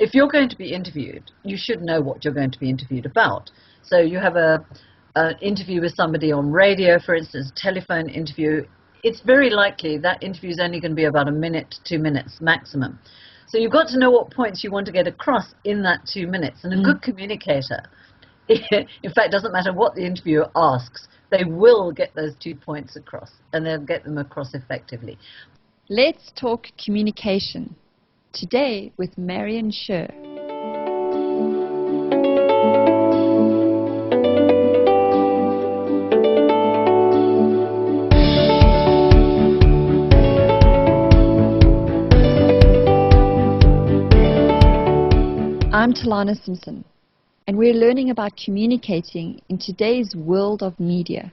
if you're going to be interviewed, you should know what you're going to be interviewed about. So you have an interview with somebody on radio, for instance, telephone interview. It's very likely that interview is only going to be about a minute, 2 minutes maximum. So you've got to know what points you want to get across in that 2 minutes. And a good communicator, in fact, doesn't matter what the interviewer asks, they will get those 2 points across, and they'll get them across effectively. Let's talk communication today with Marion Scher. I'm Telana Simpson, and we're learning about communicating in today's world of media.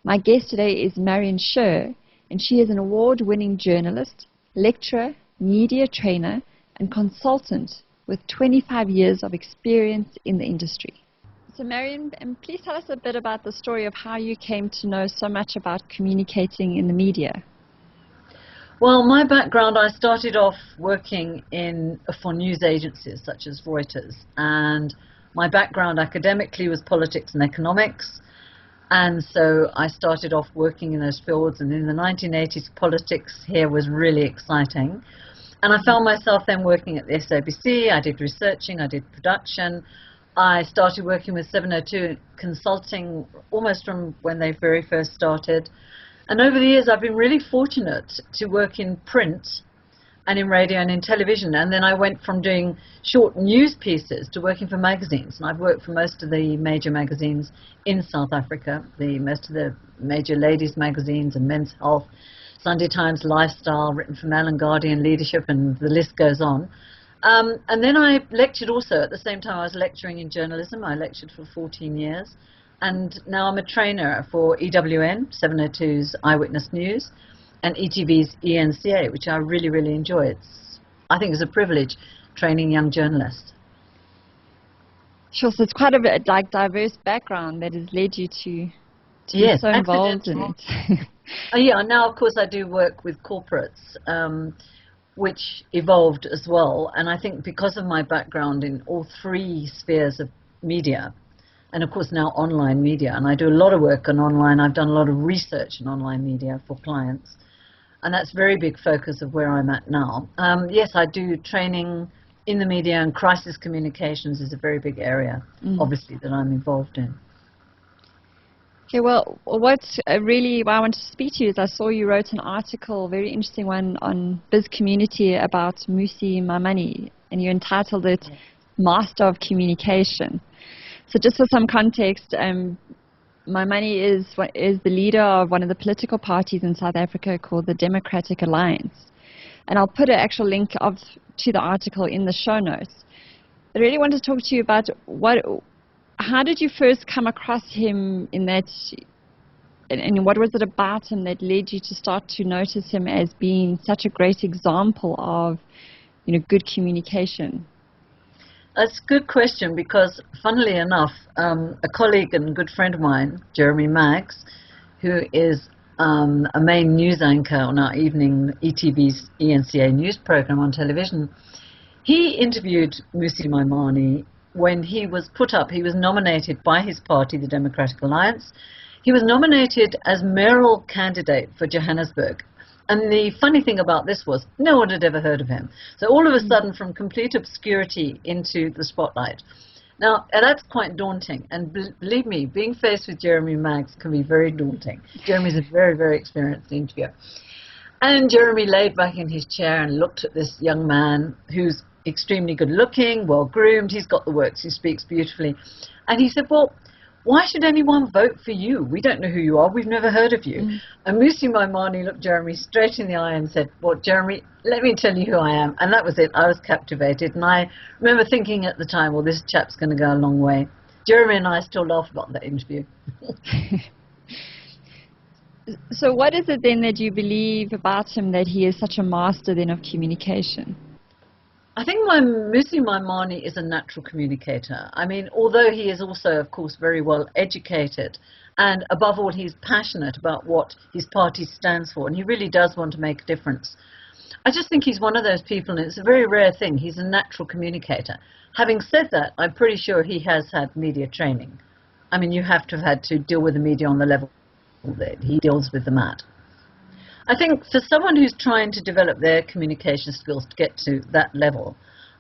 My guest today is Marion Scher, and she is an award-winning journalist, lecturer, media trainer, and consultant with 25 years of experience in the industry. So Marion, please tell us a bit about the story of how you came to know so much about communicating in the media. Well, my background, I started off working for news agencies such as Reuters, and my background academically was politics and economics, and so I started off working in those fields, and in the 1980s politics here was really exciting, and I found myself then working at the SABC. I did researching, I did production, I started working with 702 Consulting almost from when they very first started. And over the years, I've been really fortunate to work in print and in radio and in television. And then I went from doing short news pieces to working for magazines. And I've worked for most of the major magazines in South Africa, most of the major ladies' magazines and Men's Health, Sunday Times Lifestyle, written for Mail and Guardian, Leadership, and the list goes on. And then I lectured also. At the same time, I was lecturing in journalism. I lectured for 14 years. And now I'm a trainer for EWN, 702's Eyewitness News, and ETV's ENCA, which I really, really enjoy. I think it's a privilege training young journalists. Sure, so it's quite a diverse background that has led you to be so involved in it. Yeah, now of course I do work with corporates, which evolved as well. And I think because of my background in all three spheres of media, and of course now online media, and I do a lot of work on online. I've done a lot of research in online media for clients, and that's a very big focus of where I'm at now. Yes, I do training in the media, and crisis communications is a very big area, obviously, that I'm involved in. Okay, well, what I wanted to speak to you is I saw you wrote an article, a very interesting one, on Biz Community about Mmusi Maimane, and you entitled it Master of Communication. So just for some context, Maimane is the leader of one of the political parties in South Africa called the Democratic Alliance. And I'll put an actual link to the article in the show notes. I really wanted to talk to you about how did you first come across him in that, and what was it about him that led you to start to notice him as being such a great example of, good communication? That's a good question, because funnily enough, a colleague and good friend of mine, Jeremy Maggs, who is a main news anchor on our evening ETV's ENCA news program on television, he interviewed Mmusi Maimane when he was nominated by his party, the Democratic Alliance. He was nominated as mayoral candidate for Johannesburg. And the funny thing about this was, no one had ever heard of him. So all of a sudden, from complete obscurity into the spotlight. Now, that's quite daunting. And believe me, being faced with Jeremy Maggs can be very daunting. Jeremy's a very, very experienced interviewer. And Jeremy laid back in his chair and looked at this young man who's extremely good looking, well groomed. He's got the works. He speaks beautifully. And he said, well, why should anyone vote for you? We don't know who you are. We've never heard of you. And Mmusi Maimane looked Jeremy straight in the eye and said, well, Jeremy, let me tell you who I am. And that was it. I was captivated. And I remember thinking at the time, well, this chap's going to go a long way. Jeremy and I still laugh about that interview. So what is it then that you believe about him that he is such a master then of communication? I think Mmusi Maimane is a natural communicator. I mean, although he is also, of course, very well educated, and above all, he's passionate about what his party stands for, and he really does want to make a difference. I just think he's one of those people, and it's a very rare thing. He's a natural communicator. Having said that, I'm pretty sure he has had media training. I mean, you have to have had to deal with the media on the level that he deals with them at. I think for someone who's trying to develop their communication skills to get to that level,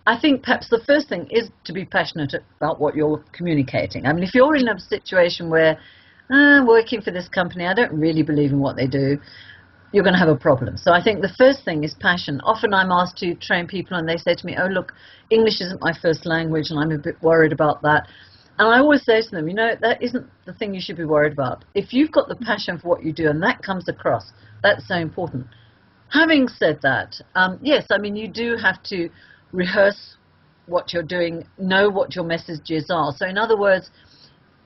I think perhaps the first thing is to be passionate about what you're communicating. I mean, if you're in a situation where, working for this company, I don't really believe in what they do, you're going to have a problem. So I think the first thing is passion. Often I'm asked to train people and they say to me, oh, look, English isn't my first language and I'm a bit worried about that. And I always say to them, you know, that isn't the thing you should be worried about. If you've got the passion for what you do and that comes across, that's so important. Having said that, yes, I mean, you do have to rehearse what you're doing, know what your messages are. So in other words,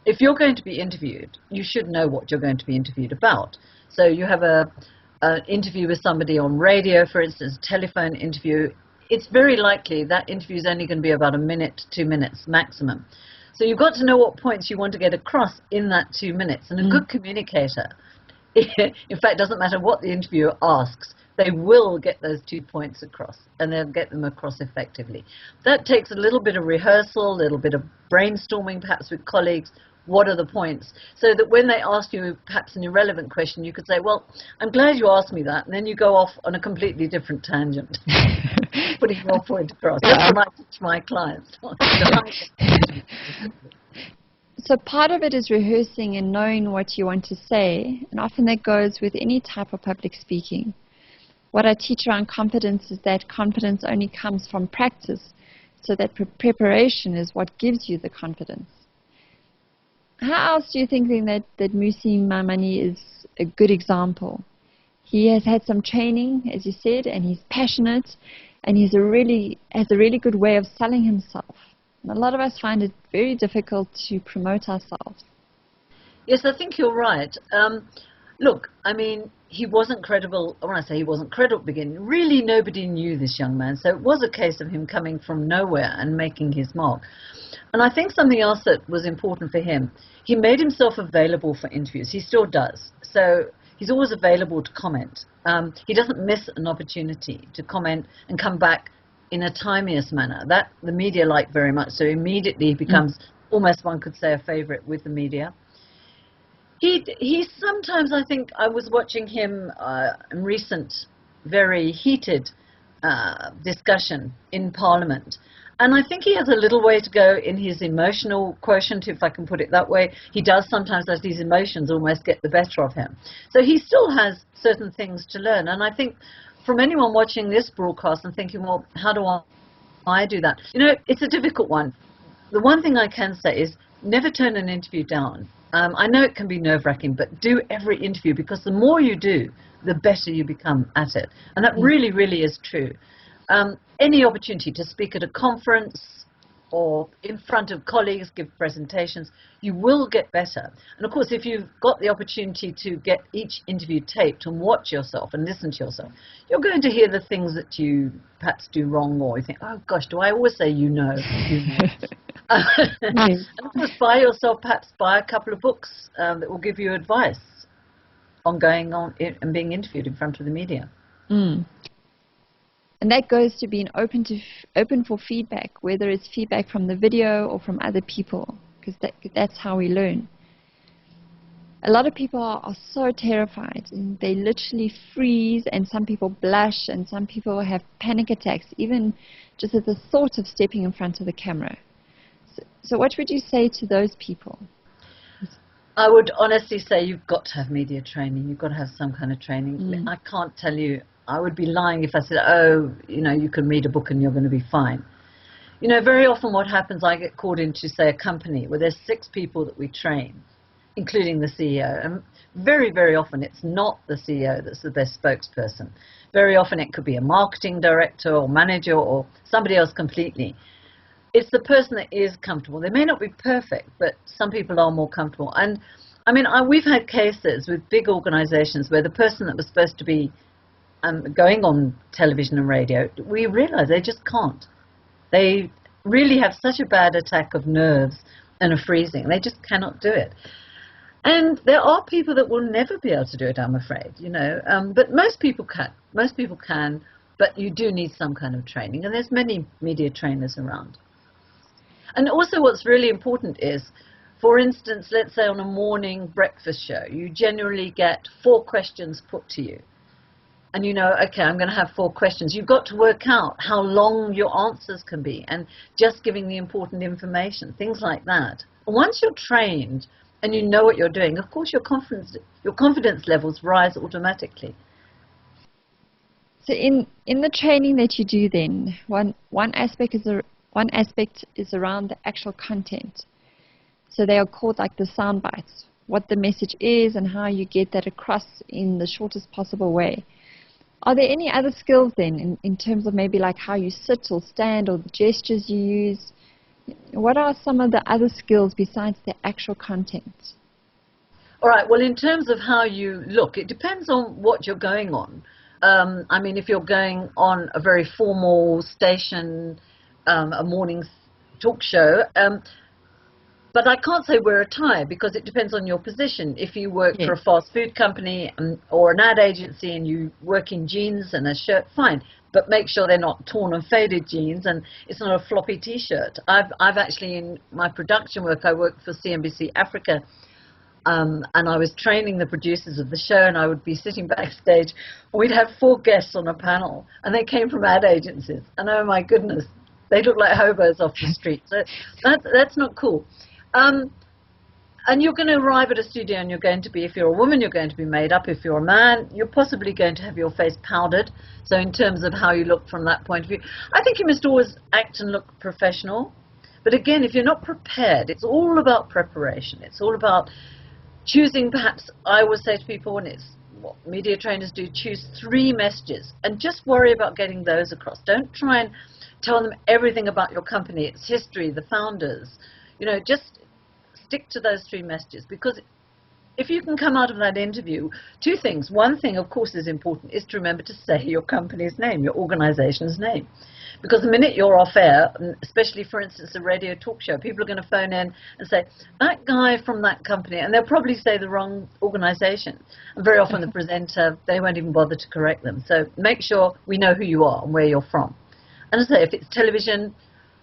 if you're going to be interviewed, you should know what you're going to be interviewed about. So you have an interview with somebody on radio, for instance, a telephone interview. It's very likely that interview is only going to be about 1 minute, 2 minutes maximum. So you've got to know what points you want to get across in that 2 minutes. And a good communicator, in fact, doesn't matter what the interviewer asks, they will get those 2 points across, and they'll get them across effectively. That takes a little bit of rehearsal, a little bit of brainstorming, perhaps with colleagues. What are the points? So that when they ask you perhaps an irrelevant question, you could say, well, I'm glad you asked me that, and then you go off on a completely different tangent, putting your point across. That's what I teach my clients. So part of it is rehearsing and knowing what you want to say, and often that goes with any type of public speaking. What I teach around confidence is that confidence only comes from practice, so that preparation is what gives you the confidence. How else do you think then that Mmusi Maimane is a good example? He has had some training, as you said, and he's passionate, and has a really good way of selling himself. And a lot of us find it very difficult to promote ourselves. Yes, I think you're right. Look, I mean, he wasn't credible. When I say he wasn't credible at the beginning, really nobody knew this young man. So it was a case of him coming from nowhere and making his mark. And I think something else that was important for him, he made himself available for interviews. He still does. So he's always available to comment. He doesn't miss an opportunity to comment and come back in a timeous manner. That the media like very much. So immediately he becomes almost, one could say, a favorite with the media. He sometimes, I think, I was watching him in recent, very heated discussion in Parliament. And I think he has a little way to go in his emotional quotient, if I can put it that way. He does sometimes let his emotions almost get the better of him. So he still has certain things to learn. And I think from anyone watching this broadcast and thinking, well, how do I do that? You know, it's a difficult one. The one thing I can say is never turn an interview down. I know it can be nerve-wracking, but do every interview, because the more you do, the better you become at it. And that really, really is true. Any opportunity to speak at a conference or in front of colleagues, give presentations, you will get better. And of course, if you've got the opportunity to get each interview taped and watch yourself and listen to yourself, you're going to hear the things that you perhaps do wrong, or you think, oh gosh, do I always say you know? And of course, perhaps buy a couple of books that will give you advice on going on and being interviewed in front of the media. And that goes to being open for feedback, whether it's feedback from the video or from other people, because that's how we learn. A lot of people are so terrified, and they literally freeze, and some people blush, and some people have panic attacks, even just at the thought of stepping in front of the camera. So what would you say to those people? I would honestly say you've got to have media training. You've got to have some kind of training. I can't tell you. I would be lying if I said, oh, you know, you can read a book and you're going to be fine. You know, very often what happens, I get called into, say, a company where there's 6 people that we train, including the CEO. And very, very often it's not the CEO that's the best spokesperson. Very often it could be a marketing director or manager or somebody else completely. It's the person that is comfortable. They may not be perfect, but some people are more comfortable. And I mean, we've had cases with big organizations where the person that was supposed to be going on television and radio, we realize they just can't. They really have such a bad attack of nerves and a freezing. They just cannot do it. And there are people that will never be able to do it, I'm afraid, you know. But most people can. Most people can. but you do need some kind of training, and there's many media trainers around. And also what's really important is, for instance, let's say on a morning breakfast show, you generally get 4 questions put to you. And you know, okay, I'm going to have 4 questions. You've got to work out how long your answers can be, and just giving the important information, things like that. And once you're trained and you know what you're doing, of course your confidence levels rise automatically. So in the training that you do then, one aspect is around the actual content. So they are called like the sound bites, what the message is and how you get that across in the shortest possible way. Are there any other skills then in terms of maybe like how you sit or stand or the gestures you use? What are some of the other skills besides the actual content? All right, well, in terms of how you look, it depends on what you're going on. I mean, if you're going on a very formal station, a morning talk show, but I can't say wear a tie because it depends on your position. If you work for a fast food company or an ad agency and you work in jeans and a shirt, fine. But make sure they're not torn and faded jeans and it's not a floppy T-shirt. I've actually, in my production work, I worked for CNBC Africa, and I was training the producers of the show, and I would be sitting backstage. We'd have 4 guests on a panel, and they came from ad agencies. And oh my goodness, they look like hobos off the street. So that's not cool. And you're going to arrive at a studio and you're going to be, if you're a woman, you're going to be made up. If you're a man, you're possibly going to have your face powdered. So in terms of how you look from that point of view, I think you must always act and look professional. But again, if you're not prepared, it's all about preparation. It's all about choosing, perhaps, I always say to people, when it's what media trainers do, choose 3 messages and just worry about getting those across. Don't try and tell them everything about your company, its history, the founders. You know, just stick to those 3 messages, because if you can come out of that interview, 2 things. One thing, of course, is important, is to remember to say your company's name, your organization's name. Because the minute you're off air, especially, for instance, a radio talk show, people are going to phone in and say, that guy from that company, and they'll probably say the wrong organization. And very often the presenter, they won't even bother to correct them. So make sure we know who you are and where you're from. And as I say, if it's television,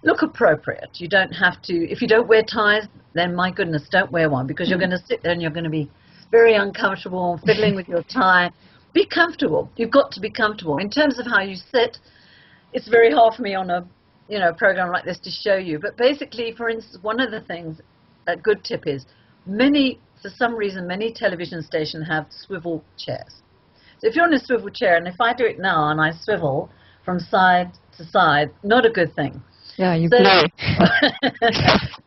look appropriate. You don't have to, if you don't wear ties, then my goodness, don't wear one, because you're going to sit there and you're going to be very uncomfortable, fiddling with your tie. Be comfortable. You've got to be comfortable. In terms of how you sit, it's very hard for me on a program like this to show you. But basically, for instance, one of the things, a good tip is, for some reason, many television stations have swivel chairs. So if you're in a swivel chair, and if I do it now and I swivel from side to side, not a good thing. Yeah, you blow.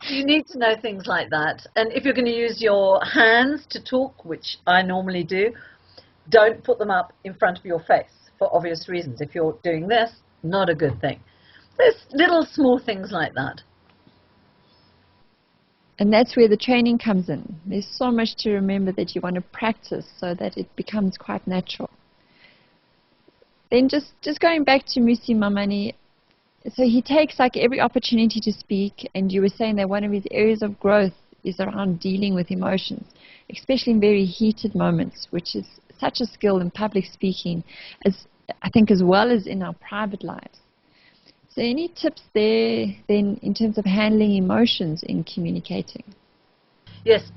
You need to know things like that. And if you're going to use your hands to talk, which I normally do, don't put them up in front of your face for obvious reasons. If you're doing this, not a good thing. There's little small things like that. And that's where the training comes in. There's so much to remember that you want to practice so that it becomes quite natural. Then just going back to Mmusi Maimane, so he takes like every opportunity to speak, and you were saying that one of his areas of growth is around dealing with emotions, especially in very heated moments, which is such a skill in public speaking, as I think, as well as in our private lives. So any tips there then in terms of handling emotions in communicating? Yes,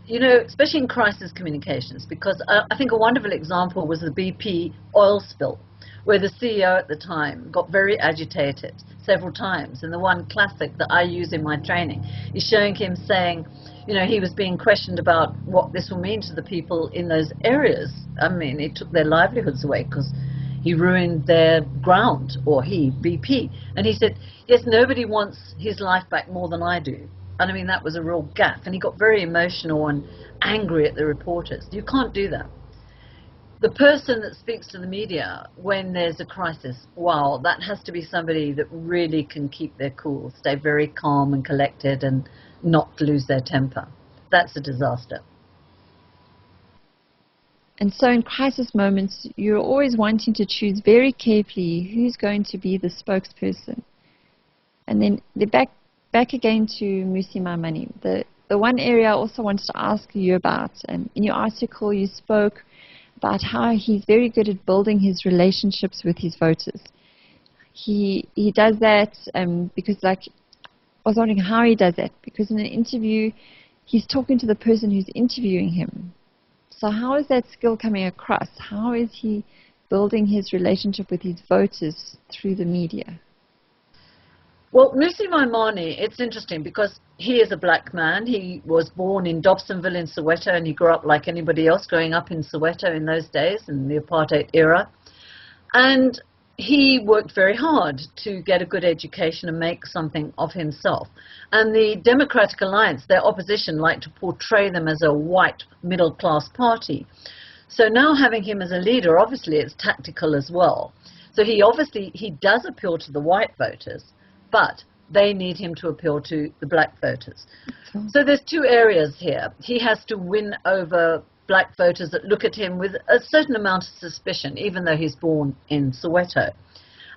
especially in crisis communications, because I think a wonderful example was the BP oil spill, where the CEO at the time got very agitated several times. And the one classic that I use in my training is showing him saying, he was being questioned about what this will mean to the people in those areas. I mean, it took their livelihoods away because he ruined their ground, or BP. And he said, yes, nobody wants his life back more than I do. And I mean, that was a real gaffe. And he got very emotional and angry at the reporters. You can't do that. The person that speaks to the media when there's a crisis, wow, that has to be somebody that really can keep their cool, stay very calm and collected and not lose their temper. That's a disaster. And so in crisis moments, you're always wanting to choose very carefully who's going to be the spokesperson. And then back again to Mmusi Maimane. The one area I also wanted to ask you about, and in your article you spoke about how he's very good at building his relationships with his voters. he does that because, like, I was wondering how he does that, because in an interview he's talking to the person who's interviewing him. So how is that skill coming across? How is he building his relationship with his voters through the media? Well, Mmusi Maimane, it's interesting because he is a black man. He was born in Dobsonville in Soweto, and he grew up like anybody else growing up in Soweto in those days, in the apartheid era. And he worked very hard to get a good education and make something of himself. And the Democratic Alliance, their opposition, like to portray them as a white middle-class party. So now having him as a leader, obviously it's tactical as well. So he does appeal to the white voters, but they need him to appeal to the black voters. So there's two areas here. He has to win over black voters that look at him with a certain amount of suspicion, even though he's born in Soweto.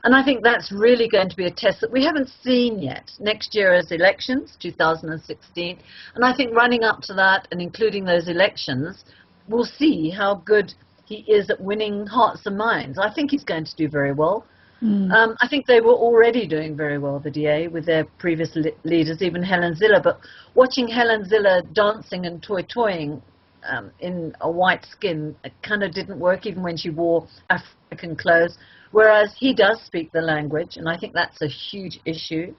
And I think that's really going to be a test that we haven't seen yet. Next year is elections, 2016, and I think running up to that and including those elections, we'll see how good he is at winning hearts and minds. I think he's going to do very well. I think they were already doing very well, the DA, with their previous leaders, even Helen Zille. But watching Helen Zille dancing and toying in a white skin, it kind of didn't work, even when she wore African clothes. Whereas he does speak the language, and I think that's a huge issue.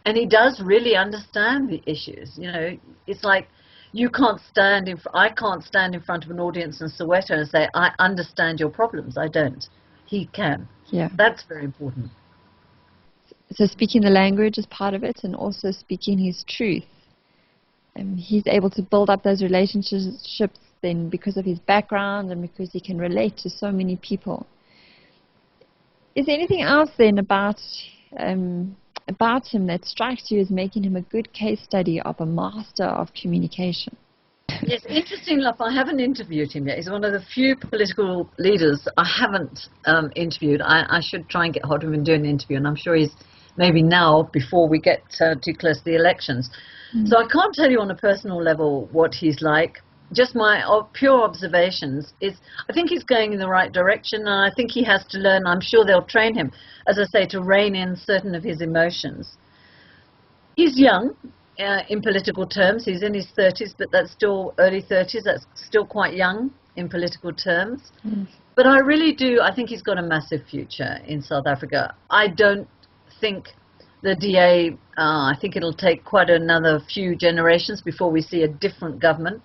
And he does really understand the issues. You know, it's like I can't stand in front of an audience in Soweto and say, I understand your problems. I don't. He can. Yeah. That's very important. So speaking the language is part of it, and also speaking his truth. He's able to build up those relationships then because of his background and because he can relate to so many people. Is there anything else then about him that strikes you as making him a good case study of a master of communication? Yes, interesting enough, I haven't interviewed him yet. He's one of the few political leaders I haven't interviewed. I should try and get hold of him and do an interview, and I'm sure he's maybe now, before we get too close to the elections. So I can't tell you on a personal level what he's like. Just my pure observations is I think he's going in the right direction, and I think he has to learn. I'm sure they'll train him, as I say, to rein in certain of his emotions. He's young in political terms. He's in his 30s, but that's still early 30s. That's still quite young in political terms. But I really do. I think he's got a massive future in South Africa. I don't think the DA, I think it'll take quite another few generations before we see a different government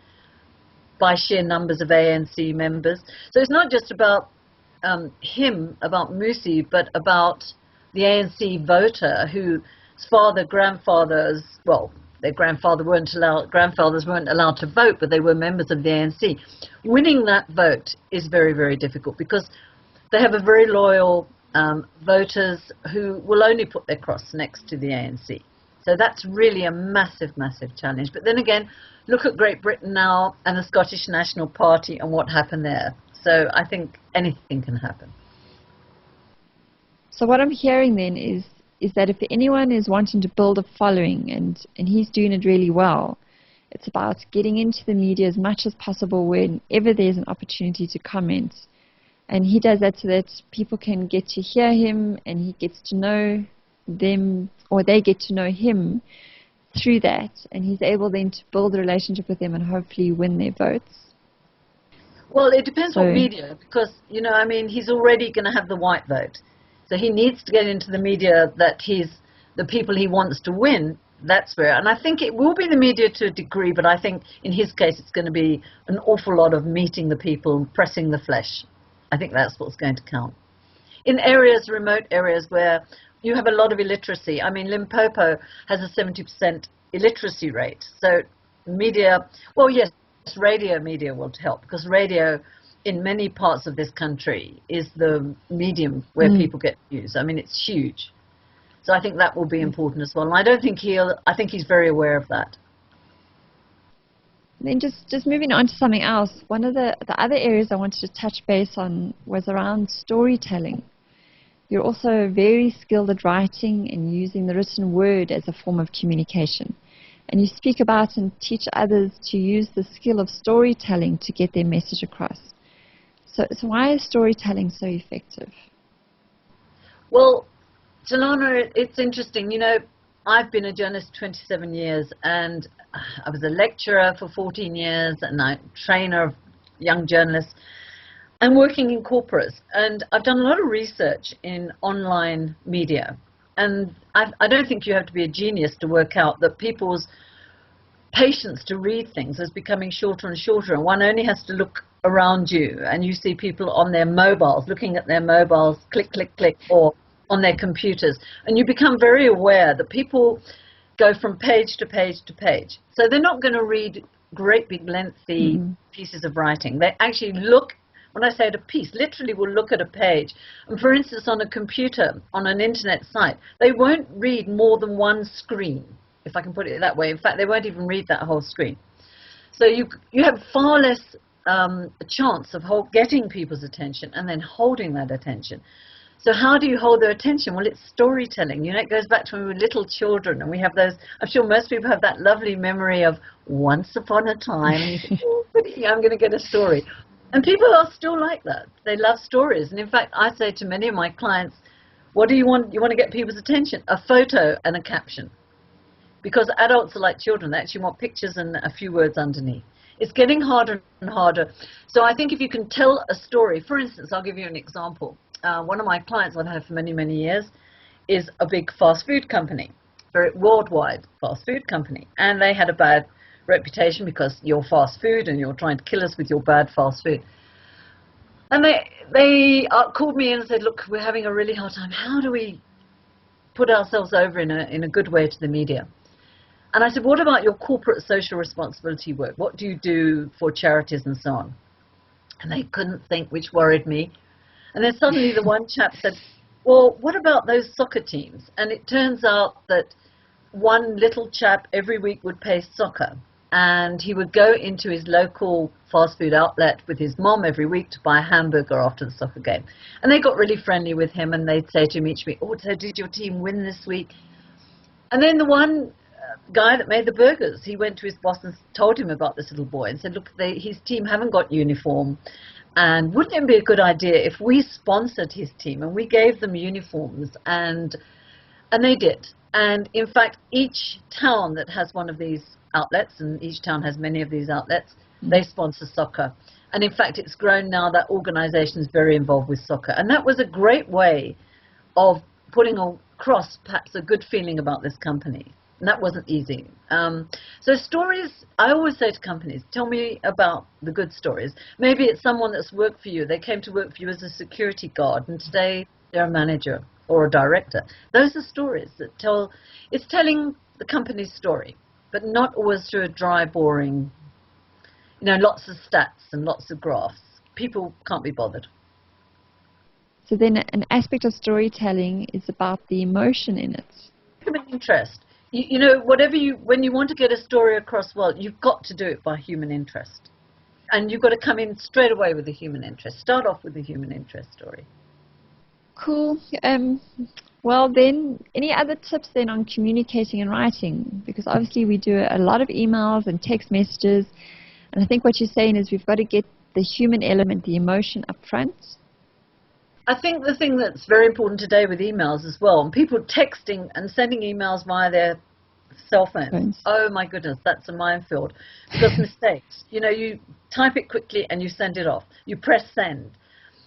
by sheer numbers of ANC members. So it's not just about him, about Mmusi, but about the ANC voter whose grandfathers weren't allowed to vote, but they were members of the ANC. Winning that vote is very, very difficult because they have a very loyal voters who will only put their cross next to the ANC. So that's really a massive, massive challenge. But then again, look at Great Britain now and the Scottish National Party and what happened there. So I think anything can happen. So what I'm hearing then is that if anyone is wanting to build a following, and he's doing it really well, it's about getting into the media as much as possible whenever there's an opportunity to comment. And he does that so that people can get to hear him, and he gets to know them, or they get to know him through that. And he's able then to build a relationship with them and hopefully win their votes. Well, it depends what media, because, you know, I mean, he's already going to have the white vote. So he needs to get into the media that the people he wants to win. That's where, and I think it will be the media to a degree, but I think in his case it's going to be an awful lot of meeting the people, pressing the flesh. I think that's what's going to count. In areas, remote areas where you have a lot of illiteracy. I mean, Limpopo has a 70% illiteracy rate. So media, well, yes, radio media will help, because radio in many parts of this country is the medium where people get news. I mean, it's huge. So I think that will be important as well. And I don't think I think he's very aware of that. Then just moving on to something else, one of the other areas I wanted to touch base on was around storytelling. You're also very skilled at writing and using the written word as a form of communication. And you speak about and teach others to use the skill of storytelling to get their message across. So why is storytelling so effective? Well, Telana, it's interesting. I've been a journalist 27 years, and I was a lecturer for 14 years, and I'm a trainer of young journalists, and working in corporates. And I've done a lot of research in online media. And I don't think you have to be a genius to work out that people's patience to read things is becoming shorter and shorter, and one only has to look around you and you see people on their mobiles, looking at their mobiles, click, click, click, or on their computers, and you become very aware that people go from page to page to page. So they're not going to read great big lengthy pieces of writing. They actually look, when I say at a piece, literally will look at a page. And for instance, on a computer, on an internet site, they won't read more than one screen, if I can put it that way. In fact, they won't even read that whole screen. So you have far less chance of getting people's attention and then holding that attention. So how do you hold their attention? Well, it's storytelling. It goes back to when we were little children, and we have those, I'm sure most people have that lovely memory of once upon a time, and you think, oh, goody, I'm going to get a story. And people are still like that. They love stories. And in fact, I say to many of my clients, what do you want? You want to get people's attention? A photo and a caption. Because adults are like children. They actually want pictures and a few words underneath. It's getting harder and harder. So I think if you can tell a story, for instance, I'll give you an example. One of my clients I've had for many, many years is a big fast food company, very worldwide fast food company. And they had a bad reputation because you're fast food and you're trying to kill us with your bad fast food. And they called me and said, look, we're having a really hard time. How do we put ourselves over in a good way to the media? And I said, what about your corporate social responsibility work? What do you do for charities and so on? And they couldn't think, which worried me. And then suddenly the one chap said, well, what about those soccer teams? And it turns out that one little chap every week would play soccer. And he would go into his local fast food outlet with his mom every week to buy a hamburger after the soccer game. And they got really friendly with him, and they'd say to him each week, oh, so did your team win this week? And then the one guy that made the burgers, he went to his boss and told him about this little boy and said, look, his team haven't got uniform, and wouldn't it be a good idea if we sponsored his team and we gave them uniforms? And they did. And in fact, each town that has one of these outlets, and each town has many of these outlets, they sponsor soccer. And in fact, it's grown now that organization is very involved with soccer. And that was a great way of putting across perhaps a good feeling about this company. And that wasn't easy. So stories, I always say to companies, tell me about the good stories. Maybe it's someone that's worked for you. They came to work for you as a security guard, and today they're a manager or a director. Those are stories that it's telling the company's story, but not always through a dry, boring, lots of stats and lots of graphs. People can't be bothered. So then an aspect of storytelling is about the emotion in it. Human interest. When you want to get a story across well, you've got to do it by human interest. And you've got to come in straight away with the human interest. Start off with the human interest story. Cool. Well, then, any other tips then on communicating and writing? Because obviously we do a lot of emails and text messages. And I think what you're saying is we've got to get the human element, the emotion up front. I think the thing that's very important today with emails as well, and people texting and sending emails via their cell phones. Oh my goodness, that's a minefield. Because mistakes. You type it quickly and you send it off. You press send.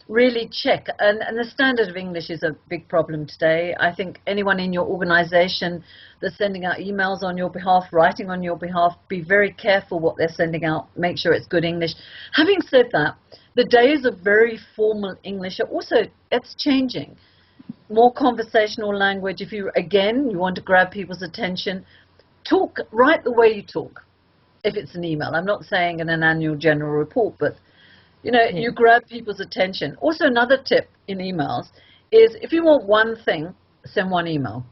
Really check. And the standard of English is a big problem today. I think anyone in your organization that's sending out emails on your behalf, writing on your behalf, be very careful what they're sending out. Make sure it's good English. Having said that, the days of very formal English are also, it's changing. More conversational language. If you want to grab people's attention, write the way you talk. If it's an email, I'm not saying in an annual general report, but you grab people's attention. Also, another tip in emails is if you want one thing, send one email.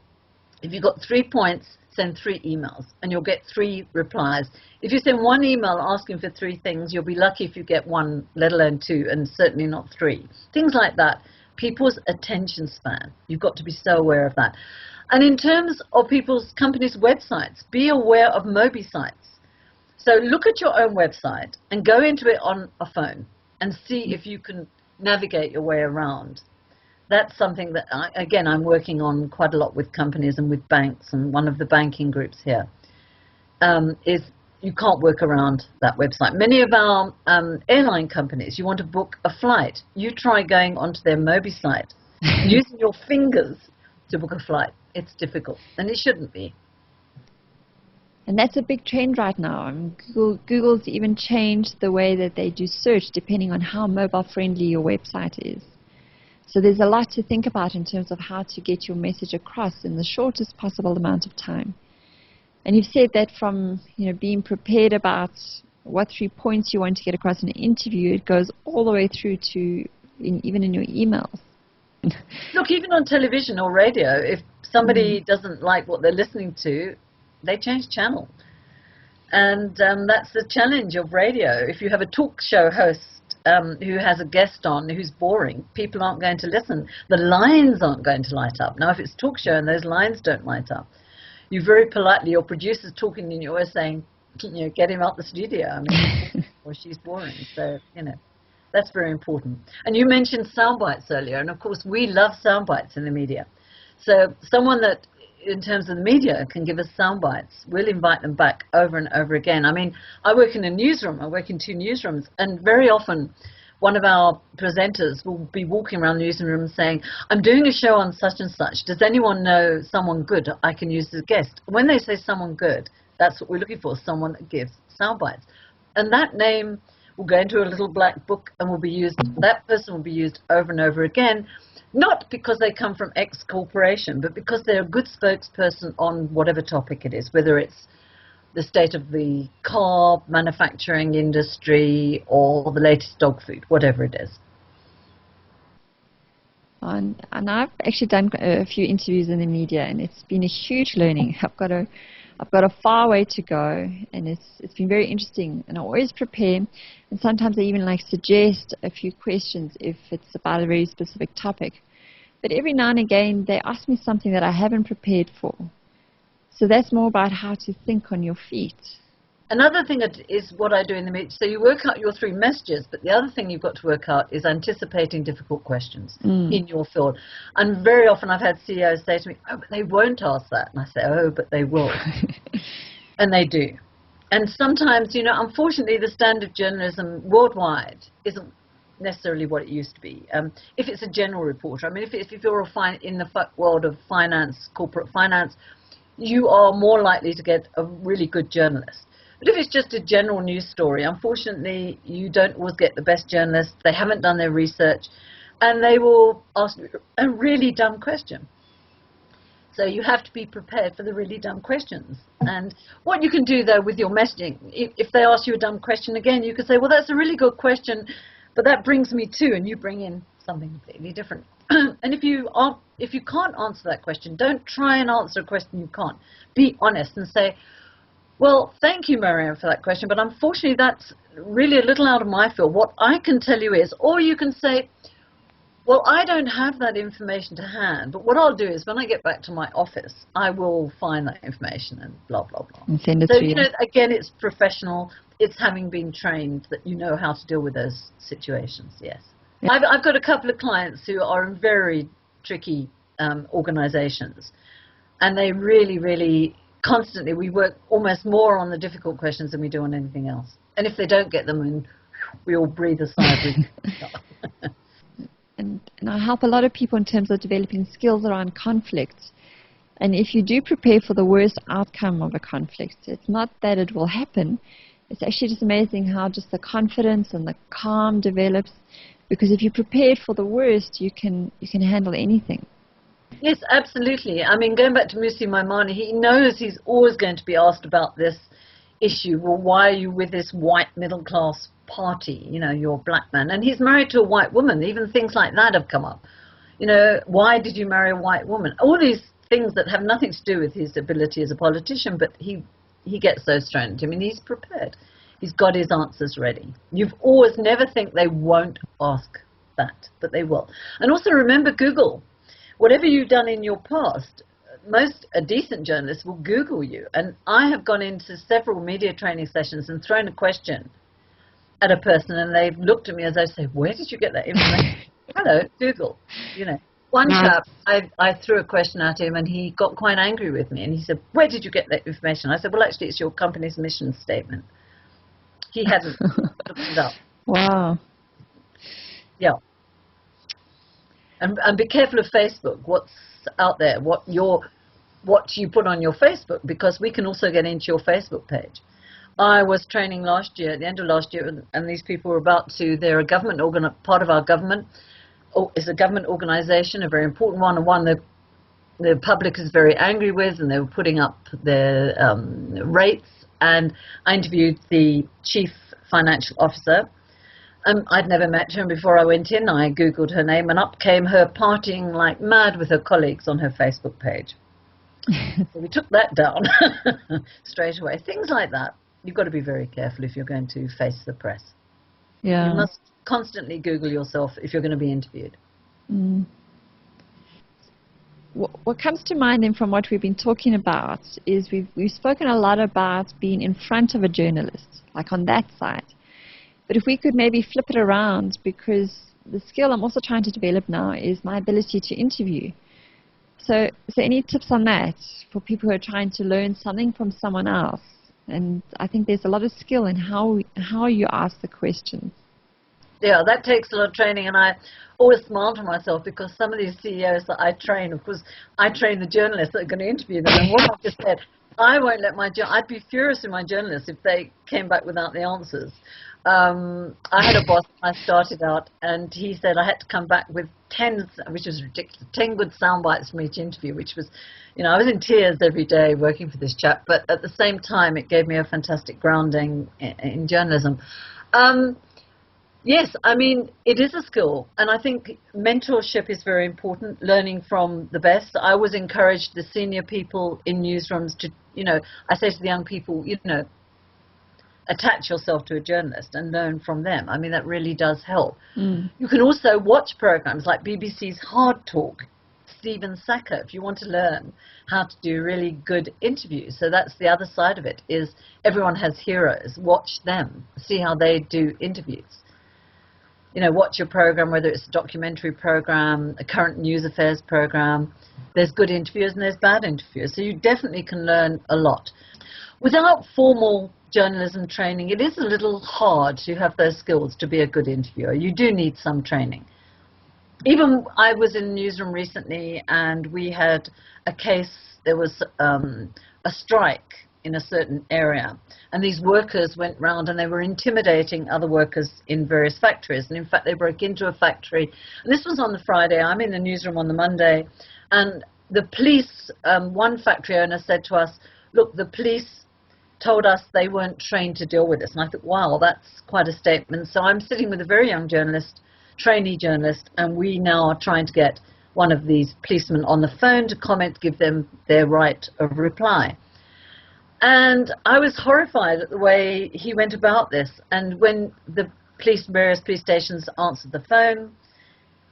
If you've got 3 points, send 3 emails, and you'll get 3 replies. If you send one email asking for 3 things, you'll be lucky if you get 1, let alone 2, and certainly not 3. Things like that. People's attention span. You've got to be so aware of that. And in terms of companies' websites, be aware of Mobi sites. So look at your own website and go into it on a phone and see if you can navigate your way around. that's something that, again, I'm working on quite a lot with companies and with banks, and one of the banking groups here is you can't work around that website. Many of our airline companies, you want to book a flight, you try going onto their Mobi site, using your fingers to book a flight. It's difficult, and it shouldn't be. And that's a big trend right now. Google's even changed the way that they do search depending on how mobile friendly your website is. So there's a lot to think about in terms of how to get your message across in the shortest possible amount of time. And you've said that from being prepared about what 3 points you want to get across in an interview, it goes all the way through to even in your emails. Look, even on television or radio, if somebody doesn't like what they're listening to, they change channel. And that's the challenge of radio. If you have a talk show host who has a guest on who's boring, people aren't going to listen. The lines aren't going to light up. Now, if it's a talk show and those lines don't light up, you very politely, your producer's talking in your ear saying, get him out the studio. I mean, or she's boring. So, that's very important. And you mentioned sound bites earlier, and of course we love sound bites in the media. So someone that, in terms of the media, can give us sound bites, we'll invite them back over and over again. I mean, I work in a newsroom, I work in 2 newsrooms, and very often one of our presenters will be walking around the newsroom saying, I'm doing a show on such and such. Does anyone know someone good I can use as a guest? When they say someone good, that's what we're looking for, someone that gives sound bites. And that name will go into a little black book and will be used, that person will be used over and over again, not because they come from X corporation, but because they're a good spokesperson on whatever topic it is, whether it's the state of the car manufacturing industry or the latest dog food, whatever it is. And I've actually done a few interviews in the media, and it's been a huge learning. I've got a far way to go, and it's been very interesting. And I always prepare, and sometimes I even suggest a few questions if it's about a very specific topic. But every now and again, they ask me something that I haven't prepared for. So that's more about how to think on your feet. Another thing is what I do in the meeting. So you work out your 3 messages, but the other thing you've got to work out is anticipating difficult questions in your field. And very often I've had CEOs say to me, oh, but they won't ask that. And I say, oh, but they will. And they do. And sometimes, unfortunately, the standard of journalism worldwide isn't necessarily what it used to be. If it's a general reporter, I mean, if you're in the world of finance, corporate finance, you are more likely to get a really good journalist. But if it's just a general news story, unfortunately, you don't always get the best journalists. They haven't done their research, and they will ask a really dumb question. So you have to be prepared for the really dumb questions. And what you can do, though, with your messaging, if they ask you a dumb question again, you can say, well, that's a really good question, but that brings me to, and you bring in something completely different. And if you can't answer that question, don't try and answer a question you can't. Be honest and say, well, thank you, Marion, for that question, but unfortunately that's really a little out of my field. What I can tell you is, or you can say, well, I don't have that information to hand, but what I'll do is when I get back to my office, I will find that information and blah, blah, blah. And send it so, to you. Again, it's professional. It's having been trained that you know how to deal with those situations, yes. Yeah. I've got a couple of clients who are in very tricky organizations, and they really, really constantly, we work almost more on the difficult questions than we do on anything else. And if they don't get them in, we all breathe a sigh of relief. And I help a lot of people in terms of developing skills around conflict. And if you do prepare for the worst outcome of a conflict, it's not that it will happen. It's actually just amazing how just the confidence and the calm develops. Because if you're prepared for the worst, you can handle anything. Yes, absolutely. I mean, going back to Mmusi Maimane, he knows he's always going to be asked about this issue. Well, why are you with this white middle-class party? You're a black man. And he's married to a white woman. Even things like that have come up. Why did you marry a white woman? All these things that have nothing to do with his ability as a politician, but he gets those thrown at him, and he's prepared. He's got his answers ready. You've always never think they won't ask that, but they will. And also remember Google. Whatever you've done in your past, a decent journalist will Google you. And I have gone into several media training sessions and thrown a question at a person, and they've looked at me as I say, where did you get that information? Hello, Google, One Now, chap, I threw a question at him and he got quite angry with me and he said, where did you get that information? I said, well, actually, it's your company's mission statement. He hadn't looked it up. wow. Yeah. And be careful of Facebook, what's out there, what you put on your Facebook, because we can also get into your Facebook page. I was training last year, at the end of last year, and these people were they're a government part of our government. It's a government organization, a very important one, and one the public is very angry with, and they were putting up their rates. And I interviewed the chief financial officer. I'd never met her, and before I went in, I Googled her name, and up came her partying like mad with her colleagues on her Facebook page. So we took that down straight away. Things like that. You've got to be very careful if you're going to face the press. Yeah. You must constantly Google yourself if you're going to be interviewed. Mm. What comes to mind then from what we've been talking about is we've spoken a lot about being in front of a journalist, like on that side. But if we could maybe flip it around, because the skill I'm also trying to develop now is my ability to interview. So any tips on that for people who are trying to learn something from someone else? And I think there's a lot of skill in how you ask the questions. Yeah, that takes a lot of training, and I always smile to myself because some of these CEOs that I train, of course, I train the journalists that are going to interview them, and what I've just said, I won't let I'd be furious with my journalists if they came back without the answers. I had a boss when I started out, and he said I had to come back with 10, which was ridiculous, 10 good sound bites from each interview, which was, I was in tears every day working for this chap, but at the same time, it gave me a fantastic grounding in journalism. Yes, I mean, it is a skill, and I think mentorship is very important, learning from the best. I always encourage the senior people in newsrooms to, I say to the young people, attach yourself to a journalist and learn from them. I mean, that really does help. Mm. You can also watch programs like BBC's Hard Talk, Stephen Sacco, if you want to learn how to do really good interviews. So that's the other side of it, is everyone has heroes. Watch them, see how they do interviews. Watch your program, whether it's a documentary program, a current news affairs program. There's good interviewers and there's bad interviewers. So you definitely can learn a lot. Without formal journalism training, it is a little hard to have those skills to be a good interviewer. You do need some training. Even I was in a newsroom recently and we had a case, there was a strike in a certain area, and these workers went round and they were intimidating other workers in various factories, and in fact they broke into a factory, and this was on the Friday. I'm in the newsroom on the Monday, and the police, one factory owner said to us, look, the police told us they weren't trained to deal with this. And I thought, wow, that's quite a statement. So I'm sitting with a very young journalist, trainee journalist, and we now are trying to get one of these policemen on the phone to comment, give them their right of reply. And I was horrified at the way he went about this. And when the various police stations answered the phone,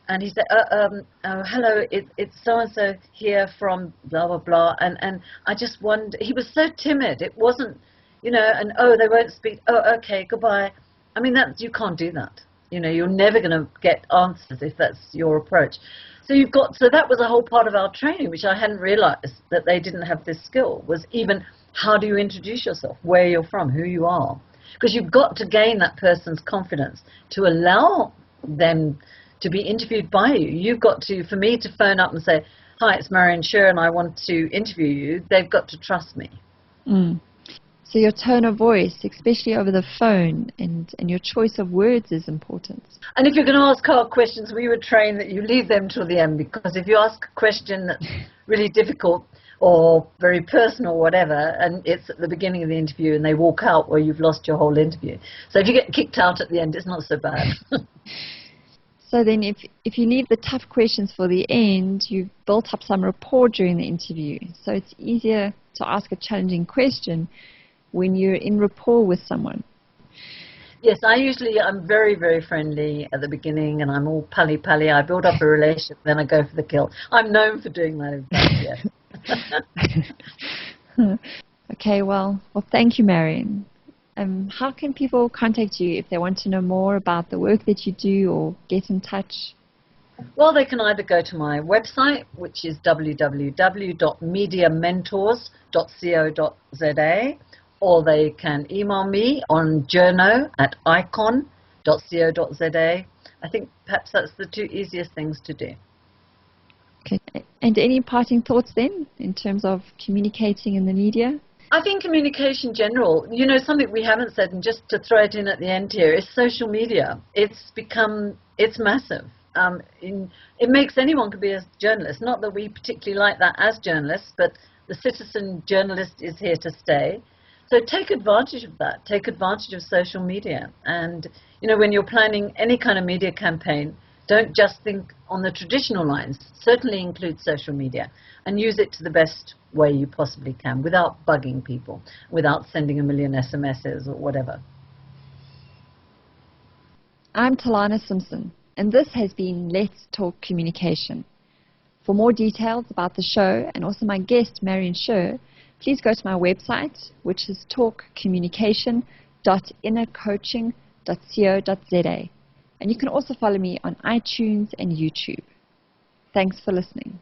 and he said, hello, it's so-and-so here from blah, blah, blah. And I just wondered, he was so timid. It wasn't, they won't speak. Oh, okay, goodbye. I mean, you can't do that. You're never going to get answers if that's your approach. So that was a whole part of our training, which I hadn't realized that they didn't have this skill, was even how do you introduce yourself, where you're from, who you are. Because you've got to gain that person's confidence to allow them to be interviewed by you. You've got to, for me to phone up and say, hi, it's Marion Scher and I want to interview you, they've got to trust me. Mm. So your tone of voice, especially over the phone, and your choice of words is important. And if you're going to ask hard questions, we would train that you leave them till the end, because if you ask a question that's really difficult or very personal or whatever, and it's at the beginning of the interview and they walk out, well, you've lost your whole interview. So if you get kicked out at the end, it's not so bad. So then if you leave the tough questions for the end, you've built up some rapport during the interview. So it's easier to ask a challenging question when you're in rapport with someone. Yes, I'm very, very friendly at the beginning, and I'm all pally-pally. I build up a relationship, then I go for the kill. I'm known for doing that, in fact, yes. Okay, well, thank you, Marion. How can people contact you if they want to know more about the work that you do or get in touch? Well, they can either go to my website, which is www.mediamentors.co.za, or they can email me on journo@icon.co.za. I think perhaps that's the two easiest things to do. Okay. And any parting thoughts then in terms of communicating in the media? I think communication general, something we haven't said, and just to throw it in at the end here, is social media. It's massive. It makes anyone could be a journalist. Not that we particularly like that as journalists, but the citizen journalist is here to stay. So take advantage of that. Take advantage of social media. And, when you're planning any kind of media campaign, don't just think on the traditional lines. Certainly include social media and use it to the best way you possibly can without bugging people, without sending a million SMSs or whatever. I'm Telana Simpson, and this has been Let's Talk Communication. For more details about the show and also my guest, Marion Scher, please go to my website, which is talkcommunication.innercoaching.co.za. And you can also follow me on iTunes and YouTube. Thanks for listening.